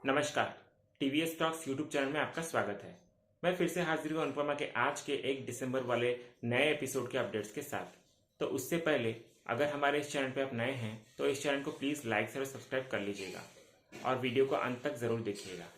नमस्कार। TVS talks YouTube channel में आपका स्वागत है। मैं फिर से हाजिर हूँ अनुपमा के आज के 1 दिसंबर वाले नए एपिसोड के अपडेट्स के साथ। तो उससे पहले अगर हमारे इस चैनल पे आप नए हैं तो इस चैनल को प्लीज़ लाइक और सब्सक्राइब कर लीजिएगा और वीडियो को अंत तक ज़रूर देखिएगा।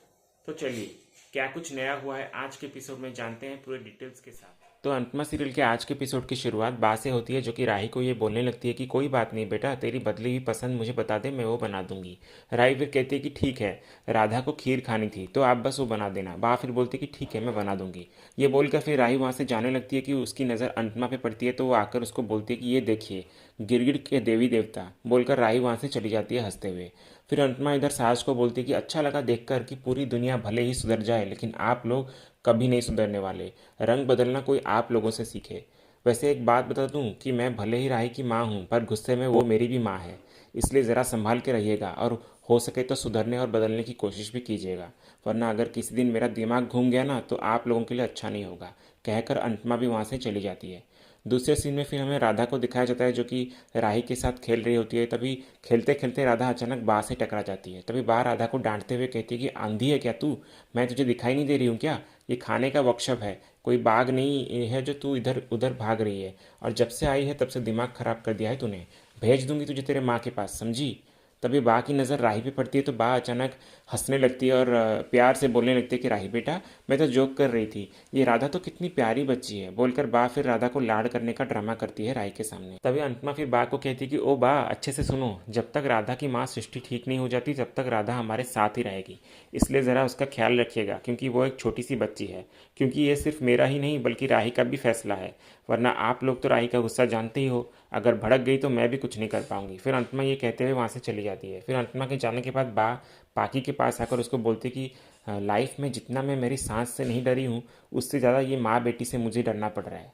तो चलिए, क्या कुछ नया हुआ है आज के एपिसोड में जानते हैं पूरे डिटेल्स के साथ। तो अनुपमा सीरियल के आज के एपिसोड की शुरुआत बा से होती है, जो कि राही को ये बोलने लगती है कि कोई बात नहीं बेटा, तेरी बदली हुई पसंद मुझे बता दे, मैं वो बना दूंगी। राही फिर कहती है कि ठीक है, राधा को खीर खानी थी तो आप बस वो बना देना। बा फिर बोलती है कि ठीक है, मैं बना दूंगी। ये बोलकर फिर राही वहाँ से जाने लगती है कि उसकी नज़र अनुपमा पे पड़ती है, तो वो आकर उसको बोलती है कि ये देखिए गिरगिट के देवी देवता, बोलकर राही वहाँ से चली जाती है हंसते हुए। फिर अनुपमा इधर सास को बोलती है कि अच्छा लगा देखकर कि पूरी दुनिया भले ही सुधर जाए लेकिन आप लोग कभी नहीं सुधरने वाले। रंग बदलना कोई आप लोगों से सीखे। वैसे एक बात बता दूं कि मैं भले ही राही की माँ हूँ पर गुस्से में वो मेरी भी माँ है, इसलिए ज़रा संभाल के रहिएगा और हो सके तो सुधरने और बदलने की कोशिश भी कीजिएगा, वरना अगर किसी दिन मेरा दिमाग घूम गया ना तो आप लोगों के लिए अच्छा नहीं होगा। कहकर अनुपमा भी वहाँ से चली जाती है। दूसरे सीन में फिर हमें राधा को दिखाया जाता है, जो कि राही के साथ खेल रही होती है। तभी खेलते खेलते राधा अचानक बा से टकरा जाती है। तभी बा राधा को डांटते हुए कहती है कि आंधी है क्या तू, मैं तुझे दिखाई नहीं दे रही हूँ क्या? ये खाने का वर्कशॉप है, कोई बाग नहीं है जो तू इधर उधर भाग रही है। और जब से आई है तब से दिमाग खराब कर दिया है तूने। भेज दूंगी तुझे तेरे माँ के पास, समझी? तभी बा की नज़र राही पे पड़ती है तो बा अचानक हंसने लगती है और प्यार से बोलने लगती है कि राही बेटा, मैं तो जोक कर रही थी, ये राधा तो कितनी प्यारी बच्ची है। बोलकर बा फिर राधा को लाड करने का ड्रामा करती है राही के सामने। तभी अनुपमा फिर बा को कहती है कि ओ बा, अच्छे से सुनो, जब तक राधा की माँ सृष्टि ठीक नहीं हो जाती तब तक राधा हमारे साथ ही रहेगी, इसलिए ज़रा उसका ख्याल रखिएगा क्योंकि वो एक छोटी सी बच्ची है। क्योंकि ये सिर्फ मेरा ही नहीं बल्कि राही का भी फैसला है, वरना आप लोग तो राही का गुस्सा जानते ही हो, अगर भड़क गई तो मैं भी कुछ नहीं कर पाऊंगी। फिर अनुपमा ये कहते हुए वहाँ से चली जाती है। फिर अनुपमा के जाने के बाद बा पाकी के पास आकर उसको बोलती कि लाइफ में जितना मैं मेरी सांस से नहीं डरी हूँ उससे ज़्यादा ये माँ बेटी से मुझे डरना पड़ रहा है।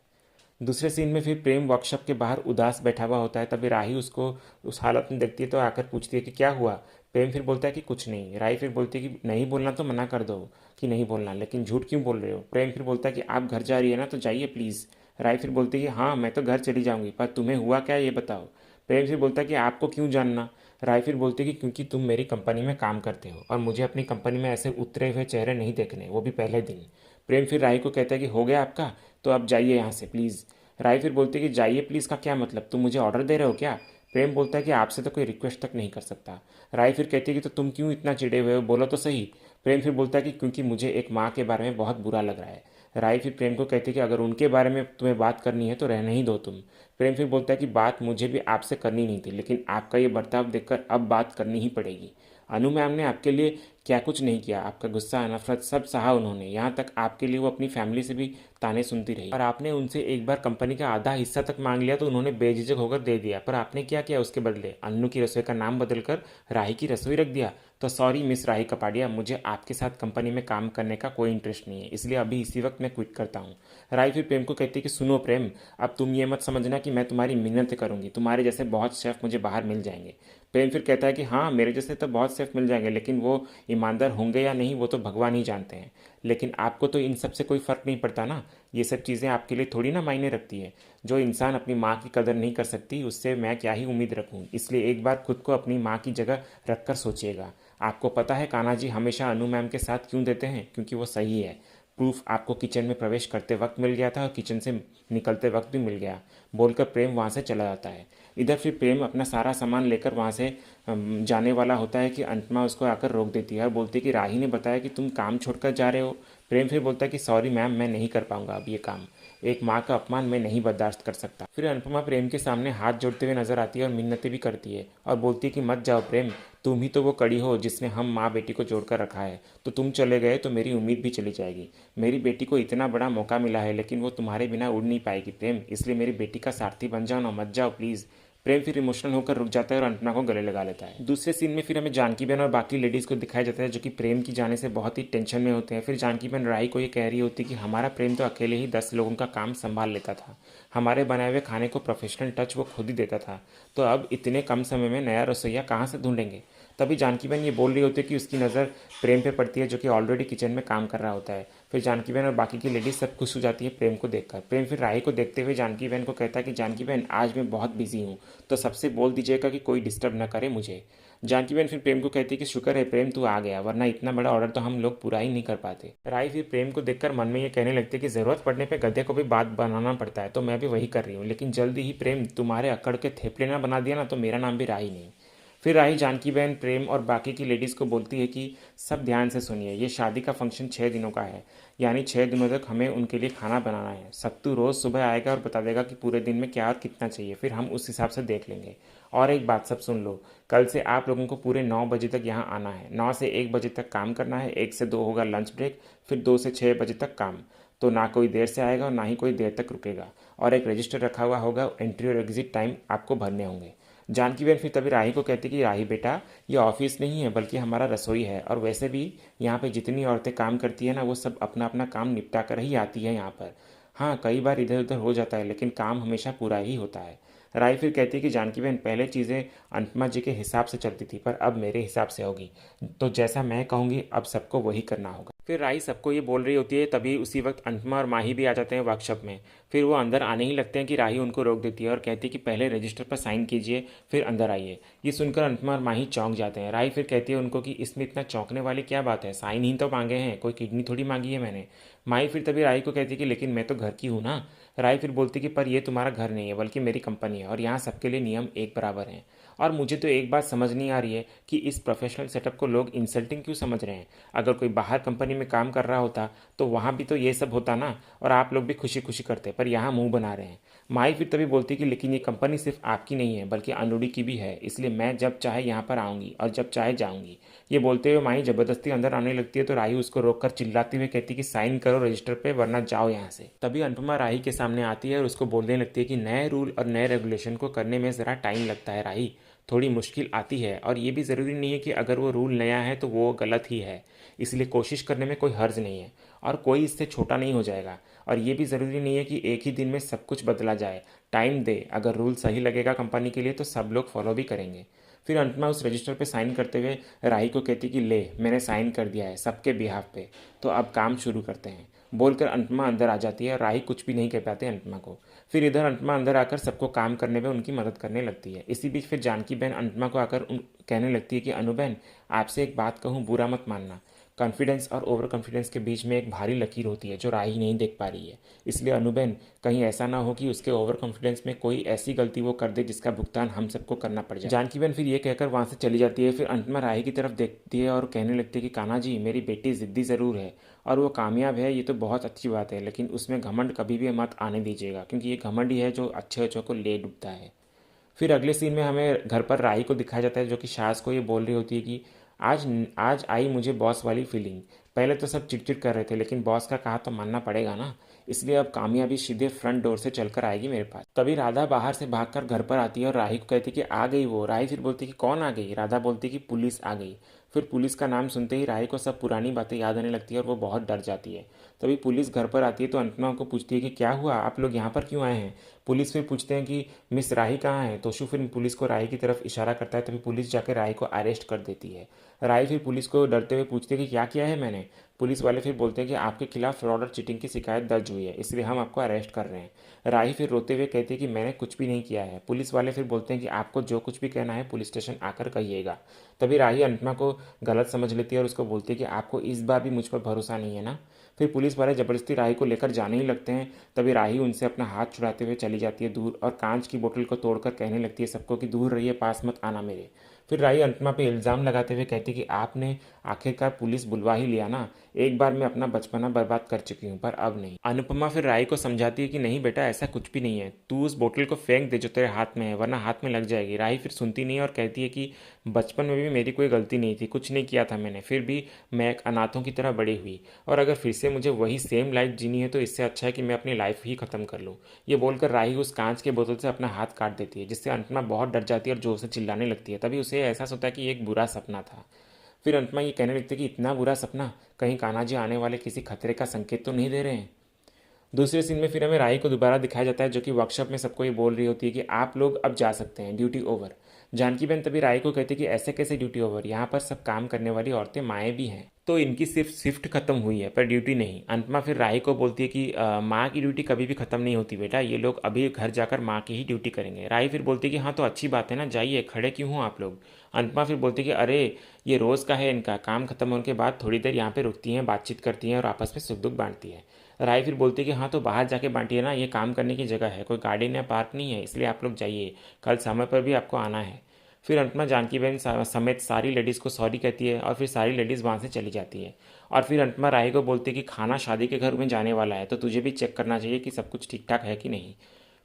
दूसरे सीन में फिर प्रेम वर्कशॉप के बाहर उदास बैठा हुआ होता है। तभी राही उसको उस हालत में देखती है तो आकर पूछती है कि क्या हुआ। प्रेम फिर बोलता है कि कुछ नहीं। राही फिर बोलती है कि नहीं बोलना तो मना कर दो कि नहीं बोलना, लेकिन झूठ क्यों बोल रहे हो? प्रेम फिर बोलता है कि आप घर जा रही है ना तो जाइए प्लीज़। राही फिर बोलती है कि हाँ मैं तो घर चली जाऊंगी, पर तुम्हें हुआ क्या ये बताओ। प्रेम फिर बोलता है कि आपको क्यों जानना। राय फिर बोलती है कि क्योंकि तुम मेरी कंपनी में काम करते हो और मुझे अपनी कंपनी में ऐसे उतरे हुए चेहरे नहीं देखने, वो भी पहले दिन। प्रेम फिर राय को कहता है कि हो गया आपका, तो अब जाइए यहाँ से प्लीज़। राय फिर बोलती है कि जाइए प्लीज़ का क्या मतलब, तुम मुझे ऑर्डर दे रहे हो क्या? प्रेम बोलता है कि आपसे तो कोई रिक्वेस्ट तक नहीं कर सकता। राय फिर कहती है कि तो तुम क्यों इतना चिढ़े हुए हो, बोलो तो सही। प्रेम फिर बोलता है कि क्योंकि मुझे एक माँ के बारे में बहुत बुरा लग रहा है। राय फिर प्रेम को कहती है कि अगर उनके बारे में तुम्हें बात करनी है तो रहने ही दो तुम। प्रेम फिर बोलता है कि बात मुझे भी आपसे करनी नहीं थी, लेकिन आपका ये बर्ताव देखकर अब बात करनी ही पड़ेगी। अनु मैम ने आपके लिए क्या कुछ नहीं किया, आपका गुस्सा नफरत सब सहा उन्होंने, यहाँ तक आपके लिए वो अपनी फैमिली से भी ताने सुनती रही और आपने उनसे एक बार कंपनी का आधा हिस्सा तक मांग लिया तो उन्होंने बेझिझक होकर दे दिया। पर आपने क्या किया उसके बदले? अन्नू की रसोई का नाम बदलकर राही की रसोई रख दिया। तो सॉरी मिस राही कपाडिया, मुझे आपके साथ कंपनी में काम करने का कोई इंटरेस्ट नहीं है, इसलिए अभी इसी वक्त मैं क्विट करता हूँ। राही फिर प्रेम को कहती है कि सुनो प्रेम, अब तुम ये मत समझना कि मैं तुम्हारी मिन्नत करूंगी, तुम्हारे जैसे बहुत शेफ मुझे बाहर मिल जाएंगे। प्रेम फिर कहता है कि हाँ मेरे जैसे तो बहुत शेफ मिल जाएंगे, लेकिन वो ईमानदार होंगे या नहीं वो तो भगवान ही जानते हैं। लेकिन आपको तो इन सब से कोई फ़र्क नहीं पड़ता ना, ये सब चीज़ें आपके लिए थोड़ी ना मायने रखती है। जो इंसान अपनी माँ की कदर नहीं कर सकती उससे मैं क्या ही उम्मीद रखूँ, इसलिए एक बार खुद को अपनी माँ की जगह रख कर सोचिएगा। आपको पता है कान्हा जी हमेशा अनु मैम के साथ क्यों देते हैं? क्योंकि वो सही है। प्रूफ आपको किचन में प्रवेश करते वक्त मिल गया था और किचन से निकलते वक्त भी मिल गया, बोलकर प्रेम वहाँ से चला जाता है। इधर फिर प्रेम अपना सारा सामान लेकर वहाँ से जाने वाला होता है कि अनुपमा उसको आकर रोक देती है और बोलती है कि राही ने बताया कि तुम काम छोड़कर जा रहे हो। प्रेम फिर बोलता है कि सॉरी मैम, मैं नहीं कर पाऊंगा अब ये काम, एक माँ का अपमान मैं नहीं बर्दाश्त कर सकता। फिर अनुपमा प्रेम के सामने हाथ जोड़ते हुए नजर आती है और मिन्नतें भी करती है और बोलती है कि मत जाओ प्रेम, तुम ही तो वो कड़ी हो जिसने हम माँ बेटी को जोड़कर रखा है, तो तुम चले गए तो मेरी उम्मीद भी चली जाएगी। मेरी बेटी को इतना बड़ा मौका मिला है लेकिन वो तुम्हारे बिना उड़ नहीं पाएगी प्रेम, इसलिए मेरी बेटी का सारथी बन जाओ ना, मत जाओ प्लीज़। प्रेम फिर इमोशनल होकर रुक जाता है और अनुपमा को गले लगा लेता है। दूसरे सीन में फिर हमें जानकी बहन और बाकी लेडीज़ को दिखाया जाता है जो कि प्रेम की जाने से बहुत ही टेंशन में होते हैं। फिर जानकी बहन राही को ये कह रही होती है कि हमारा प्रेम तो अकेले ही 10 लोगों का काम संभाल लेता था, हमारे बनाए हुए खाने को प्रोफेशनल टच वो खुद ही देता था, तो अब इतने कम समय में नया रसोइया कहाँ से ढूंढेंगे? तभी जानकी बहन ये बोल रही होती है कि उसकी नज़र प्रेम पे पड़ती है जो कि ऑलरेडी किचन में काम कर रहा होता है। फिर जानकी बहन और बाकी की लेडीज सब खुश हो जाती है प्रेम को देखकर। प्रेम फिर राही को देखते हुए जानकी बहन को कहता है कि जानकी बहन आज मैं बहुत बिजी हूँ, तो सबसे बोल दीजिएगा कि कोई डिस्टर्ब ना करे मुझे। जानकी बहन फिर प्रेम को कहती है कि शुक्र है प्रेम तू आ गया, वरना इतना बड़ा ऑर्डर तो हम लोग पूरा ही नहीं कर पाते। राही फिर प्रेम को देखकर मन में ये कहने लगती है कि ज़रूरत पड़ने पे गधे को भी बात बनाना पड़ता है, तो मैं भी वही कर रही हूँ। लेकिन जल्दी ही प्रेम तुम्हारे अकड़ के थेपले ना बना दिया ना तो मेरा नाम भी राही नहीं। फिर राही जानकी बहन प्रेम और बाकी की लेडीज़ को बोलती है कि सब ध्यान से सुनिए, ये शादी का फंक्शन 6 दिनों का है, यानी 6 दिनों तक हमें उनके लिए खाना बनाना है। सत्तू रोज़ सुबह आएगा और बता देगा कि पूरे दिन में क्या और कितना चाहिए, फिर हम उस हिसाब से देख लेंगे। और एक बात सब सुन लो, कल से आप लोगों को पूरे 9 बजे तक यहाँ आना है। 9 से 1 बजे तक काम करना है, 1 से 2 होगा लंच ब्रेक, फिर 2 से 6 बजे तक काम। तो ना कोई देर से आएगा और ना ही कोई देर तक रुकेगा। और एक रजिस्टर रखा हुआ होगा, एंट्री और एग्जिट टाइम आपको भरने होंगे। जानकी बहन फिर तभी राही को कहती कि राही बेटा, ये ऑफिस नहीं है बल्कि हमारा रसोई है, और वैसे भी यहाँ पे जितनी औरतें काम करती है ना वो सब अपना अपना काम निपटा कर ही आती है यहाँ पर। हाँ, कई बार इधर उधर हो जाता है लेकिन काम हमेशा पूरा ही होता है। राही फिर कहती है कि जानकी बहन, पहले चीज़ें अनुपमा जी के हिसाब से चलती थी पर अब मेरे हिसाब से होगी, तो जैसा मैं कहूँगी अब सबको वही करना होगा। फिर राही सबको ये बोल रही होती है, तभी उसी वक्त अनुपमा और माही भी आ जाते हैं वर्कशॉप में। फिर वो अंदर आने ही लगते हैं कि राही उनको रोक देती है और कहती है कि पहले रजिस्टर पर साइन कीजिए फिर अंदर आइए। ये सुनकर अनुपमा और माही चौंक जाते हैं। राही फिर कहती है उनको कि इसमें इतना चौंकने वाली क्या बात है, साइन ही तो मांगे हैं, कोई किडनी थोड़ी मांगी है मैंने। माही फिर तभी राही को कहती है कि लेकिन मैं तो घर की हूँ ना। राही फिर बोलती कि पर ये तुम्हारा घर नहीं है बल्कि मेरी कंपनी है और यहाँ सबके लिए नियम एक बराबर हैं। और मुझे तो एक बात समझ नहीं आ रही है कि इस प्रोफेशनल सेटअप को लोग इंसल्टिंग क्यों समझ रहे हैं। अगर कोई बाहर कंपनी में काम कर रहा होता तो वहाँ भी तो ये सब होता ना, और आप लोग भी खुशी खुशी करते, पर यहाँ मुंह बना रहे हैं। माई फिर तभी बोलती कि लेकिन ये कंपनी सिर्फ आपकी नहीं है बल्कि अनुड़ी की भी है, इसलिए मैं जब चाहे यहाँ पर आऊँगी और जब चाहे जाऊँगी। ये बोलते हुए माई ज़बरदस्ती अंदर आने लगती है तो राही उसको रोककर चिल्लाती हुए कहती कि साइन करो रजिस्टर पे वरना जाओ यहाँ से। तभी अनुपमा राही के सामने आती है और उसको बोलने लगती है कि नए रूल और नए रेगुलेशन को करने में ज़रा टाइम लगता है राही, थोड़ी मुश्किल आती है, और ये भी ज़रूरी नहीं है कि अगर वो रूल नया है तो वो गलत ही है, इसलिए कोशिश करने में कोई हर्ज नहीं है और कोई इससे छोटा नहीं हो जाएगा। और ये भी ज़रूरी नहीं है कि एक ही दिन में सब कुछ बदला जाए, टाइम दे, अगर रूल सही लगेगा कंपनी के लिए तो सब लोग फॉलो भी करेंगे। फिर अंत में उस रजिस्टर पे साइन करते हुए राही को कहती कि ले मैंने साइन कर दिया है सबके बिहाफ पे, तो अब काम शुरू करते हैं। बोलकर अंतमा अंदर आ जाती है और राही कुछ भी नहीं कह पाते अंतमा को। फिर इधर अंतमा अंदर आकर सबको काम करने में उनकी मदद करने लगती है। इसी बीच फिर जानकी बहन अंतमा को आकर कहने लगती है कि अनु बहन, आपसे एक बात कहूँ, बुरा मत मानना। कॉन्फिडेंस और ओवर कॉन्फिडेंस के बीच में एक भारी लकीर होती है जो राही नहीं देख पा रही है, इसलिए अनु बहन कहीं ऐसा ना हो कि उसके ओवर कॉन्फिडेंस में कोई ऐसी गलती वो कर दे जिसका भुगतान हम सबको करना पड़ जाए। जानकी बहन फिर ये कहकर वहाँ से चली जाती है। फिर अंत में राही की तरफ देखती है और कहने लगती है कि कान्हा जी, मेरी बेटी ज़िद्दी ज़रूर है और वो कामयाब है, ये तो बहुत अच्छी बात है, लेकिन उसमें घमंड कभी भी मत आने दीजिएगा, क्योंकि ये घमंड ही है जो अच्छे अच्छों को ले डूबता है। फिर अगले सीन में हमें घर पर राही को दिखाया जाता है जो कि सास को ये बोल रही होती है कि आज आज आई मुझे बॉस वाली फीलिंग। पहले तो सब चिड़चिड़ कर रहे थे लेकिन बॉस का कहा तो मानना पड़ेगा ना, इसलिए अब कामयाबी सीधे फ्रंट डोर से चलकर आएगी मेरे पास। तभी राधा बाहर से भागकर घर पर आती है और राही को कहती कि आ गई वो। राही फिर बोलती कि कौन आ गई? राधा बोलती कि पुलिस आ गई। फिर पुलिस का नाम सुनते ही राही को सब पुरानी बातें याद आने लगती है और वो बहुत डर जाती है। तभी पुलिस घर पर आती है तो अंतमा को पूछती है कि क्या हुआ, आप लोग यहाँ पर क्यों आए हैं? पुलिस फिर पूछते हैं कि मिस राही कहाँ है? तोशु फिर पुलिस को राही की तरफ इशारा करता है, तभी पुलिस जाकर राही को अरेस्ट कर देती है। राही फिर पुलिस को डरते हुए पूछती है कि क्या किया है मैंने? पुलिस वाले फिर बोलते हैं कि आपके खिलाफ फ्रॉड और चीटिंग की शिकायत दर्ज हुई है, इसलिए हम आपको अरेस्ट कर रहे हैं। राही फिर रोते हुए कहती है कि मैंने कुछ भी नहीं किया है। पुलिस वाले फिर बोलते हैं कि आपको जो कुछ भी कहना है पुलिस स्टेशन आकर कहिएगा। तभी राही अनुपमा को गलत समझ लेती है और उसको बोलती है कि आपको इस बार भी मुझ पर भरोसा नहीं है ना। फिर पुलिस वाले ज़बरदस्ती राही को लेकर जाने ही लगते हैं। तभी राही उनसे अपना हाथ छुड़ाते हुए चली जाती है दूर और कांच की बोतल को तोड़कर कहने लगती है सबको कि दूर रहिए, पास मत आना मेरे। फिर राही अनुपमा पे इल्ज़ाम लगाते हुए कहती कि आपने आखिरकार पुलिस बुलवा ही लिया ना, एक बार मैं अपना बचपना बर्बाद कर चुकी हूँ पर अब नहीं। अनुपमा फिर राही को समझाती है कि नहीं बेटा, ऐसा कुछ भी नहीं है, तू उस बोतल को फेंक दे जो तेरे हाथ में है, वरना हाथ में लग जाएगी। राही फिर सुनती नहीं और कहती है कि बचपन में भी मेरी कोई गलती नहीं थी, कुछ नहीं किया था मैंने, फिर भी मैं एक अनाथों की तरह बड़ी हुई, और अगर फिर से मुझे वही सेम लाइफ जीनी है तो इससे अच्छा है कि मैं अपनी लाइफ ही ख़त्म कर लूँ। ये बोलकर राही उस कांच के बोतल से अपना हाथ काट देती है, जिससे अनुपमा बहुत डर जाती है और जोर से चिल्लाने लगती है। तभी उसे एहसास होता है कि ये एक बुरा सपना था। फिर अनुपमा ये कहने लगती है कि इतना बुरा सपना, कहीं कान्हा जी आने वाले किसी खतरे का संकेत तो नहीं दे रहे हैं। दूसरे सीन में फिर हमें राही को दोबारा दिखाया जाता है जो कि वर्कशॉप में सबको ये बोल रही होती है कि आप लोग अब जा सकते हैं, ड्यूटी ओवर। जानकी बहन तभी राही को कहती है कि ऐसे कैसे ड्यूटी ओवर, यहाँ पर सब काम करने वाली औरतें माएँ भी हैं। तो इनकी सिर्फ शिफ्ट खत्म हुई है पर ड्यूटी नहीं। अनुपमा फिर राही को बोलती है कि माँ की ड्यूटी कभी भी खत्म नहीं होती बेटा, ये लोग अभी घर जाकर माँ की ही ड्यूटी करेंगे। राही फिर बोलती है कि हाँ तो अच्छी बात है ना, जाइए, खड़े क्यों हो आप लोग। अनुपमा फिर बोलती है कि अरे ये रोज़ का है, इनका काम खत्म होने के बाद थोड़ी देर यहाँ पे रुकती हैं, बातचीत करती हैं और आपस में सुख दुख बांटती है। राही फिर बोलती है कि हाँ तो बाहर जाके बांटिए ना, ये काम करने की जगह है, कोई गार्डन या पार्क नहीं है, इसलिए आप लोग जाइए, कल समय पर भी आपको आना है। फिर अनुपमा जानकी बहन समेत सारी लेडीज़ को सॉरी कहती है और फिर सारी लेडीज़ वहाँ से चली जाती है। और फिर अनुपमा राही को बोलती है कि खाना शादी के घर में जाने वाला है तो तुझे भी चेक करना चाहिए कि सब कुछ ठीक ठाक है कि नहीं।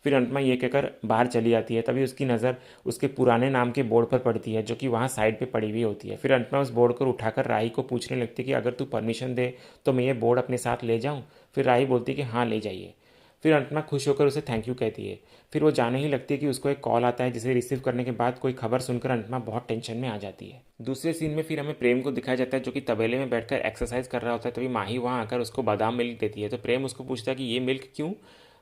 फिर अनुपमा ये कहकर बाहर चली जाती है। तभी उसकी नज़र उसके पुराने नाम के बोर्ड पर पड़ती है जो कि वहाँ साइड पे पड़ी हुई होती है। फिर अनुपमा उस बोर्ड को उठाकर राही को पूछने लगती है कि अगर तू परमिशन दे तो मैं ये बोर्ड अपने साथ ले जाऊँ। फिर राही बोलती है कि हाँ ले जाइए। फिर अनुपमा खुश होकर उसे थैंक यू कहती है। फिर वो जाने ही लगती है कि उसको एक कॉल आता है जिसे रिसीव करने के बाद कोई खबर सुनकर अनुपमा बहुत टेंशन में आ जाती है। दूसरे सीन में फिर हमें प्रेम को दिखाया जाता है जो कि तबेले में बैठकर एक्सरसाइज कर रहा होता है। तभी माही वहाँ आकर उसको बादाम मिल्क देती है तो प्रेम उसको पूछता है कि ये मिल्क क्यों।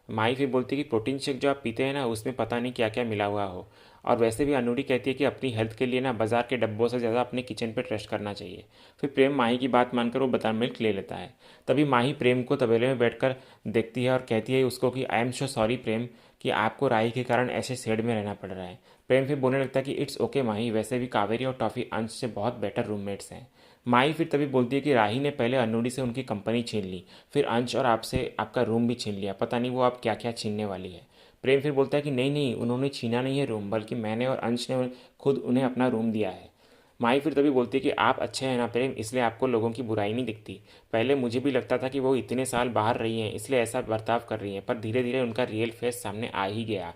माही फिर बोलती है कि प्रोटीन शेक जो आप पीते हैं ना उसमें पता नहीं क्या क्या मिला हुआ हो, और वैसे भी अनूरी कहती है कि अपनी हेल्थ के लिए ना बाजार के डब्बों से ज़्यादा अपने किचन पर ट्रस्ट करना चाहिए। फिर प्रेम माही की बात मानकर वो बादाम मिल्क ले लेता है। तभी माही प्रेम को तबेले में बैठकर देखती है और कहती है उसको कि आई एम सो सॉरी प्रेम कि आपको राही के कारण ऐसे शेड में रहना पड़ रहा है। प्रेम फिर बोलने लगता है कि इट्स ओके माही, वैसे भी कावेरी और टॉफ़ी अंश से बहुत बेटर रूममेट्स हैं। माही फिर तभी बोलती है कि राही ने पहले अनूरी से उनकी कंपनी छीन ली, फिर अंश और आपसे आपका रूम भी छीन लिया, पता नहीं वो आप क्या क्या छीनने वाली है। प्रेम फिर बोलता है कि नहीं नहीं, उन्होंने छीना नहीं है रूम, बल्कि मैंने और अंश ने खुद उन्हें अपना रूम दिया है। माही फिर तभी बोलती है कि आप अच्छे हैं ना प्रेम, इसलिए आपको लोगों की बुराई नहीं दिखती। पहले मुझे भी लगता था कि वो इतने साल बाहर रही हैं इसलिए ऐसा बर्ताव कर रही हैं, पर धीरे धीरे उनका रियल फेस सामने आ ही गया।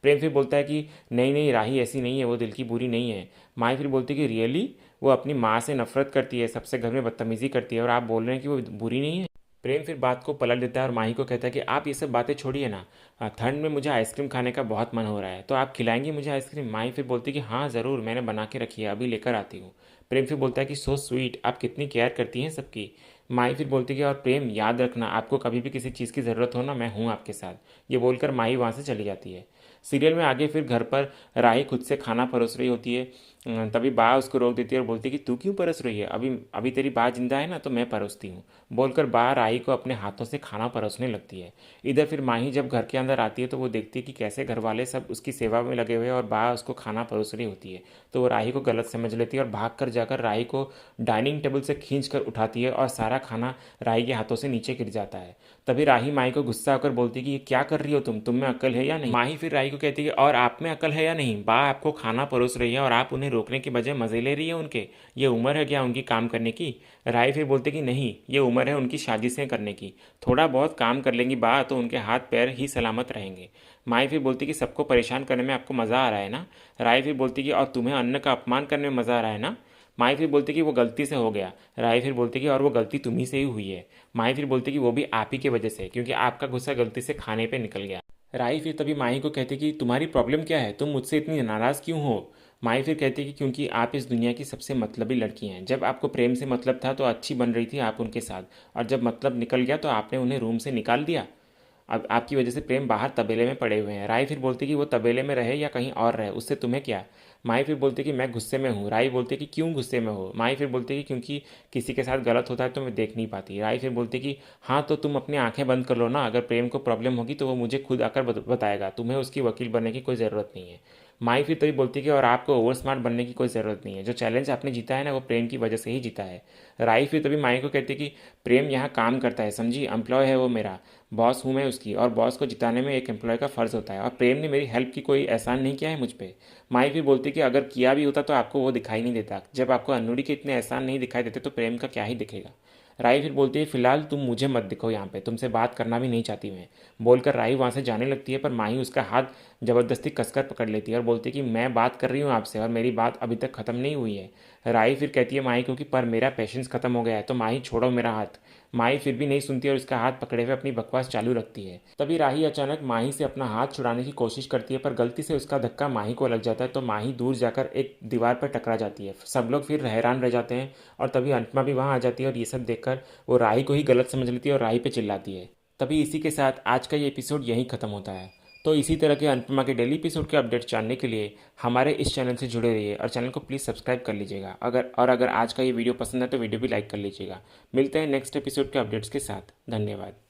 प्रेम फिर बोलता है कि नहीं नहीं राही ऐसी नहीं है, वो दिल की बुरी नहीं है। माही फिर बोलती है कि रियली, वो अपनी माँ से नफरत करती है, सबसे घर में बदतमीजी करती है, और आप बोल रहे हैं कि वो बुरी नहीं है। प्रेम फिर बात को पलट देता है और माही को कहता है कि आप ये सब बातें छोड़िए ना, ठंड में मुझे आइसक्रीम खाने का बहुत मन हो रहा है, तो आप खिलाएंगी मुझे आइसक्रीम। माही फिर बोलती है कि हाँ ज़रूर, मैंने बना के रखी है, अभी लेकर आती हूँ। प्रेम फिर बोलता है कि सो स्वीट, आप कितनी केयर करती हैं सबकी। माही फिर बोलती है कि और प्रेम याद रखना, आपको कभी भी किसी चीज़ की ज़रूरत हो ना, मैं हूँ आपके साथ। ये बोलकर माही वहाँ से चली जाती है। सीरियल में आगे फिर घर पर राही खुद से खाना परोस रही होती है। तभी बा उसको रोक देती है और बोलती है कि तू क्यों परोस रही है, अभी अभी तेरी बा जिंदा है ना तो मैं परोसती हूँ। बोलकर बा राही को अपने हाथों से खाना परोसने लगती है। इधर फिर माही जब घर के अंदर आती है तो वो देखती है कि कैसे घर वाले सब उसकी सेवा में लगे हुए हैं और बा उसको खाना परोस रही होती है। तो वो राही को गलत समझ लेती है और भाग कर जाकर राही को डाइनिंग टेबल से खींच कर उठाती है और सारा खाना राही के हाथों से नीचे गिर जाता है। तभी राही माही को गुस्सा होकर बोलती है कि ये क्या कर रही हो तुम में अक्ल है या नहीं। माही फिर राही को कहती है और आप में अक्ल है या नहीं, बा आपको खाना परोस रही है और आप उन्हें रोकने के बजाय मजे ले रही है उनके, ये उम्र है क्या उनकी काम करने की। राही फिर बोलते कि नहीं, ये उम्र है उनकी साजिशें करने की, थोड़ा बहुत काम कर लेंगी बा तो उनके हाथ पैर ही सलामत रहेंगे। माही फिर बोलती कि सबको परेशान करने में आपको मज़ा आ रहा है ना। राही फिर बोलती कि और तुम्हें अन्न का अपमान करने में मज़ा आ रहा है ना। माही फिर बोलती कि वो गलती से हो गया। राही फिर बोलती कि और वो गलती तुम्ही से ही हुई है। माही फिर बोलती कि वो भी आप ही की वजह से, क्योंकि आपका गुस्सा गलती से खाने पे निकल गया। राही फिर तभी माही को कहती कि तुम्हारी प्रॉब्लम क्या है, तुम मुझसे इतनी नाराज़ क्यों हो। माही फिर कहती कि क्योंकि आप इस दुनिया की सबसे मतलबी लड़की हैं, जब आपको प्रेम से मतलब था तो अच्छी बन रही थी आप उनके साथ, और जब मतलब निकल गया तो आपने उन्हें रूम से निकाल दिया। अब आपकी वजह से प्रेम बाहर तबेले में पड़े हुए हैं। राही फिर बोलती कि वो तबेले में रहे या कहीं और रहे, उससे तुम्हें क्या। माही फिर बोलती कि मैं गुस्से में हूँ। राही बोलती कि क्यों गुस्से में हो। माही फिर बोलती कि क्योंकि किसी के साथ गलत होता है तो मैं देख नहीं पाती। राही फिर बोलती कि हाँ तो तुम अपनी आंखें बंद कर लो ना, अगर प्रेम को प्रॉब्लम होगी तो वो मुझे खुद आकर बताएगा, तुम्हें उसकी वकील बनने की कोई ज़रूरत नहीं है। माही फिर तभी बोलती कि और आपको ओवर स्मार्ट बनने की कोई ज़रूरत नहीं है, जो चैलेंज आपने जीता है ना वो प्रेम की वजह से ही जीता है। राही फिर तभी माही को कहती कि प्रेम यहाँ काम करता है, समझी, एम्प्लॉय है वो मेरा, बॉस हूँ मैं उसकी, और बॉस को जिताने में एक एम्प्लॉय का फ़र्ज़ होता है, और प्रेम ने मेरी हेल्प की कोई एहसान नहीं किया है मुझ पर। माही फिर बोलती कि अगर किया भी होता तो आपको वो दिखाई नहीं देता, जब आपको अनूरी के इतने एहसान नहीं दिखाई देते तो प्रेम का क्या ही दिखेगा। राही फिर बोलती है फिलहाल तुम मुझे मत दिखो यहाँ पे, तुमसे बात करना भी नहीं चाहती मैं। बोलकर राही वहाँ से जाने लगती है, पर माही उसका हाथ ज़बरदस्ती कसकर पकड़ लेती है और बोलती है कि मैं बात कर रही हूँ आपसे और मेरी बात अभी तक ख़त्म नहीं हुई है। राही फिर कहती है माही को कि पर मेरा पेशेंस ख़त्म हो गया है, तो माही छोड़ो मेरा हाथ। माही फिर भी नहीं सुनती और उसका हाथ पकड़े हुए अपनी बकवास चालू रखती है। तभी राही अचानक माही से अपना हाथ छुड़ाने की कोशिश करती है, पर गलती से उसका धक्का माही को लग जाता है, तो माही दूर जाकर एक दीवार पर टकरा जाती है। सब लोग फिर हैरान रह जाते हैं और तभी अनुपमा भी वहाँ आ जाती है और ये सब देखकर वो राही को ही गलत समझ लेती है और राही पे चिल्लाती है। तभी इसी के साथ आज का ये एपिसोड यहीं ख़त्म होता है। तो इसी तरह के अनुपमा के डेली एपिसोड के अपडेट्स जानने के लिए हमारे इस चैनल से जुड़े रहिए और चैनल को प्लीज़ सब्सक्राइब कर लीजिएगा। अगर आज का ये वीडियो पसंद है तो वीडियो भी लाइक कर लीजिएगा। मिलते हैं नेक्स्ट एपिसोड के अपडेट्स के साथ। धन्यवाद।